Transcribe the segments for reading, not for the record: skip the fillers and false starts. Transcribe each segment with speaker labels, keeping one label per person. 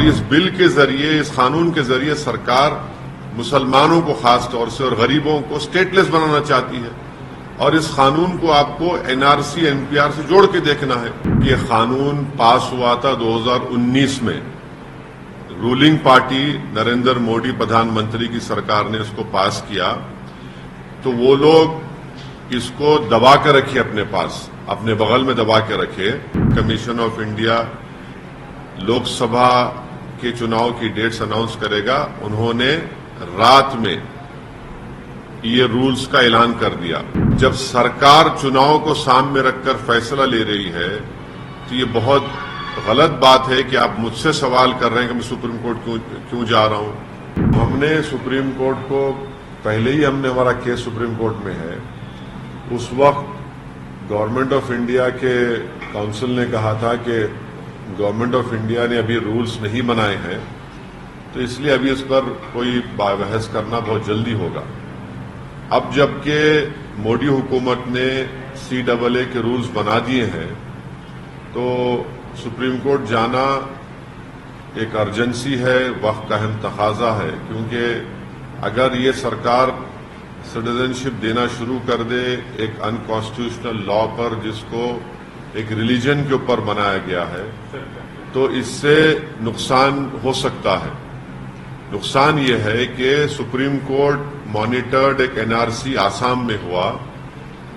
Speaker 1: اس بل کے ذریعے، اس قانون کے ذریعے سرکار مسلمانوں کو خاص طور سے اور غریبوں کو اسٹیٹ لیس بنانا چاہتی ہے، اور اس قانون کو آپ کو N R C N P R سے جوڑ کے دیکھنا ہے۔ یہ قانون پاس ہوا تھا 2019 میں، رولنگ پارٹی نریندر مودی پردھان منتری کی سرکار نے اس کو پاس کیا، تو وہ لوگ اس کو دبا کے رکھے اپنے پاس، اپنے بغل میں دبا کے رکھے۔ Commission of India Lok Sabha کے چناؤ کی ڈیٹس اناؤنس کرے گا، انہوں نے رات میں یہ رولز کا اعلان کر دیا۔ جب سرکار چناؤ کو سامنے رکھ کر فیصلہ لے رہی ہے تو یہ بہت غلط بات ہے کہ آپ مجھ سے سوال کر رہے ہیں کہ میں سپریم کورٹ کیوں جا رہا ہوں۔ ہم نے سپریم کورٹ کو پہلے ہی ہمارا کیس سپریم کورٹ میں ہے، اس وقت گورنمنٹ آف انڈیا کے کونسل نے کہا تھا کہ گورنمنٹ آف انڈیا نے ابھی رولز نہیں بنائے ہیں، تو اس لیے ابھی اس پر کوئی بحث کرنا بہت جلدی ہوگا۔ اب جبکہ مودی حکومت نے CAA کے رولز بنا دیے ہیں تو سپریم کورٹ جانا ایک ارجنسی ہے، وقت کا اہم تقاضا ہے، کیونکہ اگر یہ سرکار سٹیزن شپ دینا شروع کر دے ایک انکانسٹیٹیوشنل لا پر جس کو ایک ریلیجن کے اوپر بنایا گیا ہے، تو اس سے نقصان ہو سکتا ہے۔ نقصان یہ ہے کہ سپریم کورٹ مانیٹرڈ ایک NRC آسام میں ہوا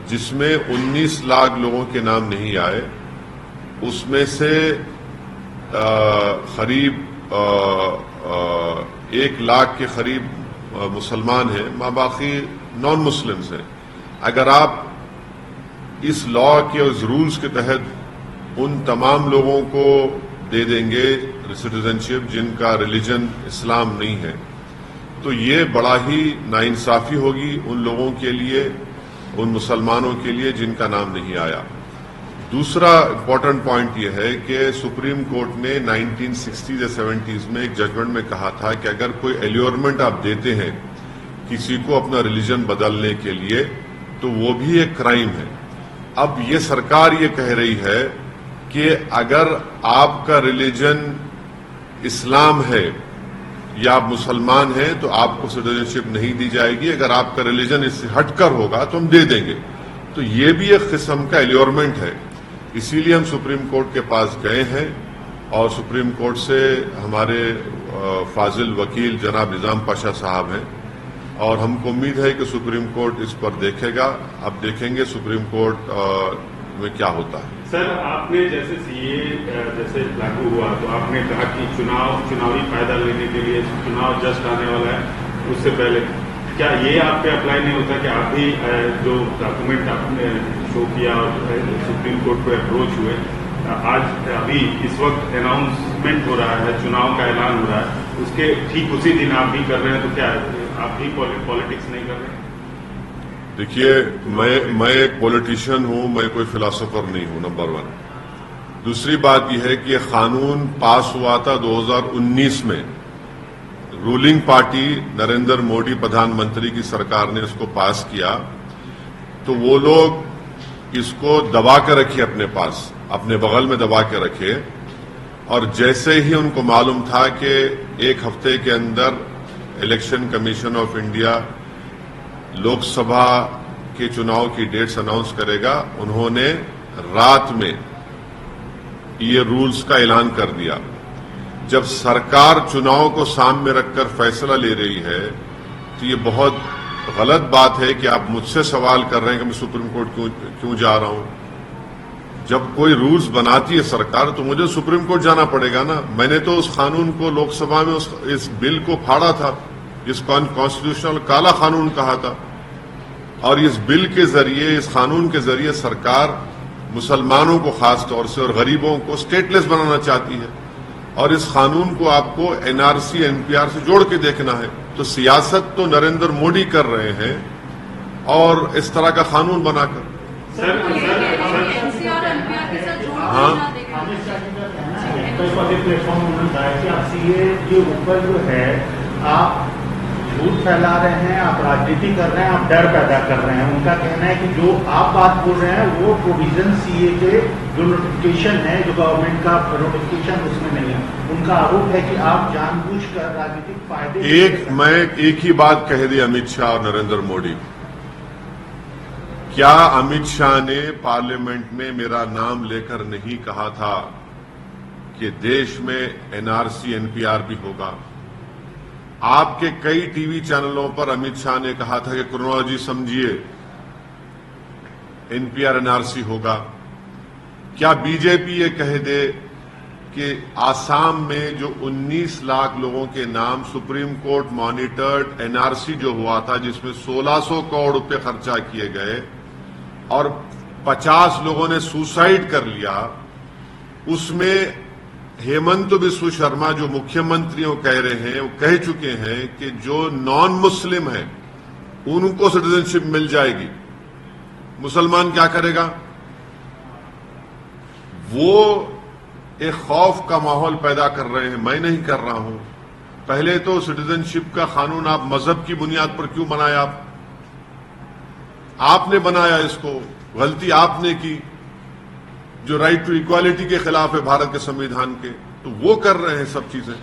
Speaker 1: جس میں 19 لاکھ لوگوں کے نام نہیں آئے، اس میں سے قریب 1 لاکھ کے قریب مسلمان ہیں، باقی نان مسلمز ہیں۔ اگر آپ اس لا کے اس رولز کے تحت ان تمام لوگوں کو دے دیں گے سٹیزن شپ جن کا ریلیجن اسلام نہیں ہے، تو یہ بڑا ہی ناانصافی ہوگی ان لوگوں کے لیے، ان مسلمانوں کے لیے جن کا نام نہیں آیا۔ دوسرا امپورٹنٹ پوائنٹ یہ ہے کہ سپریم کورٹ نے 1960s یا 70s میں ایک ججمنٹ میں کہا تھا کہ اگر کوئی ایلیورمنٹ آپ دیتے ہیں کسی کو اپنا ریلیجن بدلنے کے لیے تو وہ بھی ایک کرائم ہے۔ اب یہ سرکار یہ کہہ رہی ہے کہ اگر آپ کا ریلیجن اسلام ہے یا آپ مسلمان ہیں تو آپ کو سٹیزن شپ نہیں دی جائے گی، اگر آپ کا ریلیجن اس سے ہٹ کر ہوگا تو ہم دے دیں گے۔ تو یہ بھی ایک قسم کا ایلیورمنٹ ہے، اسی لیے ہم سپریم کورٹ کے پاس گئے ہیں اور سپریم کورٹ سے ہمارے فاضل وکیل جناب نظام پاشا صاحب ہیں، اور ہم کو امید ہے کہ سپریم کورٹ اس پر دیکھے گا۔ اب دیکھیں گے سپریم کورٹ میں کیا ہوتا ہے۔
Speaker 2: سر، آپ نے جیسے جیسے لاگو ہوا تو آپ نے کہا کہ چناوی فائدہ لینے کے لیے چناؤ جسٹ آنے والا ہے، اس سے پہلے کیا یہ آپ پہ اپلائی نہیں ہوتا کہ آپ بھی جو ڈاکومنٹ آپ نے شو کیا اور سپریم کورٹ کو اپروچ ہوئے، آج ابھی اس وقت اناؤنسمنٹ ہو رہا ہے، چناؤ کا اعلان ہو رہا ہے، اس کے ٹھیک اسی دن آپ بھی کر رہے ہیں، تو کیا آپ بھی پالیٹکس نہیں کر رہے ہیں؟
Speaker 1: دیکھیے، میں ایک پولیٹیشین ہوں، میں کوئی فلاسفر نہیں ہوں، نمبر 1۔ دوسری بات یہ ہے کہ یہ قانون پاس ہوا تھا 2019 میں، رولنگ پارٹی نریندر مودی پردھان منتری کی سرکار نے اس کو پاس کیا، تو وہ لوگ اس کو دبا کے رکھے اپنے پاس، اپنے بغل میں دبا کے رکھے، اور جیسے ہی ان کو معلوم تھا کہ 1 ہفتے کے اندر election commission of India Lok Sabha کے چناؤ کی ڈیٹس اناؤنس کرے گا، انہوں نے رات میں یہ رولز کا اعلان کر دیا۔ جب سرکار چناؤ کو سامنے رکھ کر فیصلہ لے رہی ہے تو یہ بہت غلط بات ہے کہ آپ مجھ سے سوال کر رہے ہیں کہ میں سپریم کورٹ کیوں جا رہا ہوں۔ جب کوئی رولز بناتی ہے سرکار تو مجھے سپریم کورٹ جانا پڑے گا نا۔ میں نے تو اس قانون کو لوک سبھا میں اس بل کو پھاڑا تھا، جس کو انکانسٹیٹیوشنل کالا قانون کہا تھا، اور اس بل کے ذریعے، اس قانون کے ذریعے سرکار مسلمانوں کو خاص طور سے اور غریبوں کو اسٹیٹ لیس بنانا چاہتی ہے، اور اس قانون کو آپ کو NRC NPR سے جوڑ کے دیکھنا ہے۔ تو سیاست تو نریندر مودی کر رہے ہیں اور اس طرح کا قانون بنا کر۔ ہاں،
Speaker 3: پلیٹ فارم انہوں نے کہا کہ آپ سی اے کے اوپر جو ہے آپ جھوٹ پھیلا رہے ہیں، آپ راجنیتی کر رہے ہیں، آپ ڈر پیدا کر رہے ہیں. ان کا کہنا ہے کہ جو آپ بات بول رہے ہیں وہ پروویژن سی اے کے جو نوٹیفکیشن ہے، جو گورنمنٹ کا نوٹیفکیشن اس میں نہیں ہے. ان کا آروپ ہے کہ آپ جان بوجھ کر راجنیتک فائدے
Speaker 1: میں ایک ہی بات کہہ دی امت شاہ اور نریندر مودی. کیا امت شاہ نے پارلیمنٹ میں میرا نام لے کر نہیں کہا تھا کہ دیش میں N R C N P R بھی ہوگا؟ آپ کے کئی ٹی وی چینلوں پر امت شاہ نے کہا تھا کہ کرونالوجی سمجھیے، N P R N R C ہوگا. کیا بی جے پی یہ کہہ دے کہ آسام میں جو 19 لاکھ لوگوں کے نام Supreme Court monitored N R C جو ہوا تھا، جس میں 1600 کروڑ روپے خرچہ کیے گئے اور 50 لوگوں نے سوسائڈ کر لیا، اس میں ہیمنت بسو شرما جو مکھیہ منتریوں کہہ رہے ہیں، وہ کہہ چکے ہیں کہ جو نان مسلم ہیں ان کو سٹیزن شپ مل جائے گی. مسلمان کیا کرے گا؟ وہ ایک خوف کا ماحول پیدا کر رہے ہیں. میں نہیں کر رہا ہوں. پہلے تو سٹیزن شپ کا قانون آپ مذہب کی بنیاد پر کیوں بنایا؟ آپ نے بنایا اس کو، غلطی آپ نے کی، جو رائٹ ٹو ایکوالٹی کے خلاف ہے بھارت کے سمویدھان کے. تو وہ کر رہے ہیں سب چیزیں.